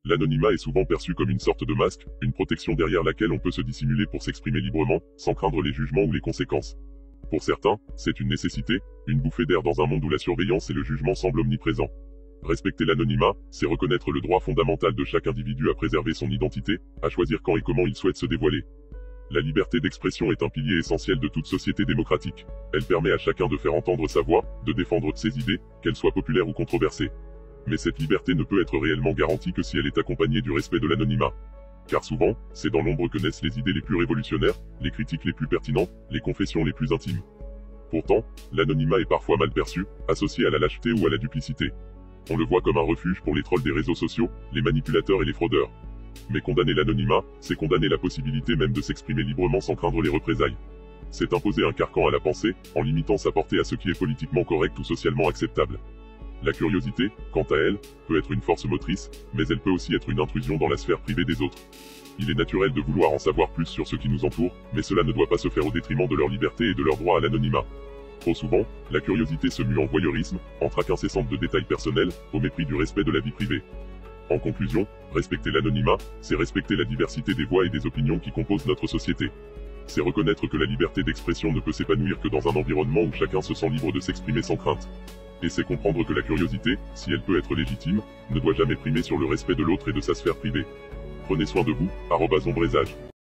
L'anonymat est souvent perçu comme une sorte de masque, une protection derrière laquelle on peut se dissimuler pour s'exprimer librement, sans craindre les jugements ou les conséquences. Pour certains, c'est une nécessité, une bouffée d'air dans un monde où la surveillance et le jugement semblent omniprésents. Respecter l'anonymat, c'est reconnaître le droit fondamental de chaque individu à préserver son identité, à choisir quand et comment il souhaite se dévoiler. La liberté d'expression est un pilier essentiel de toute société démocratique. Elle permet à chacun de faire entendre sa voix, de défendre ses idées, qu'elles soient populaires ou controversées. Mais cette liberté ne peut être réellement garantie que si elle est accompagnée du respect de l'anonymat. Car souvent, c'est dans l'ombre que naissent les idées les plus révolutionnaires, les critiques les plus pertinentes, les confessions les plus intimes. Pourtant, l'anonymat est parfois mal perçu, associé à la lâcheté ou à la duplicité. On le voit comme un refuge pour les trolls des réseaux sociaux, les manipulateurs et les fraudeurs. Mais condamner l'anonymat, c'est condamner la possibilité même de s'exprimer librement sans craindre les représailles. C'est imposer un carcan à la pensée, en limitant sa portée à ce qui est politiquement correct ou socialement acceptable. La curiosité, quant à elle, peut être une force motrice, mais elle peut aussi être une intrusion dans la sphère privée des autres. Il est naturel de vouloir en savoir plus sur ce qui nous entoure, mais cela ne doit pas se faire au détriment de leur liberté et de leur droit à l'anonymat. Trop souvent, la curiosité se mue en voyeurisme, en traque incessante de détails personnels, au mépris du respect de la vie privée. En conclusion, respecter l'anonymat, c'est respecter la diversité des voix et des opinions qui composent notre société. C'est reconnaître que la liberté d'expression ne peut s'épanouir que dans un environnement où chacun se sent libre de s'exprimer sans crainte. Et c'est comprendre que la curiosité, si elle peut être légitime, ne doit jamais primer sur le respect de l'autre et de sa sphère privée. Prenez soin de vous, @ombrésage.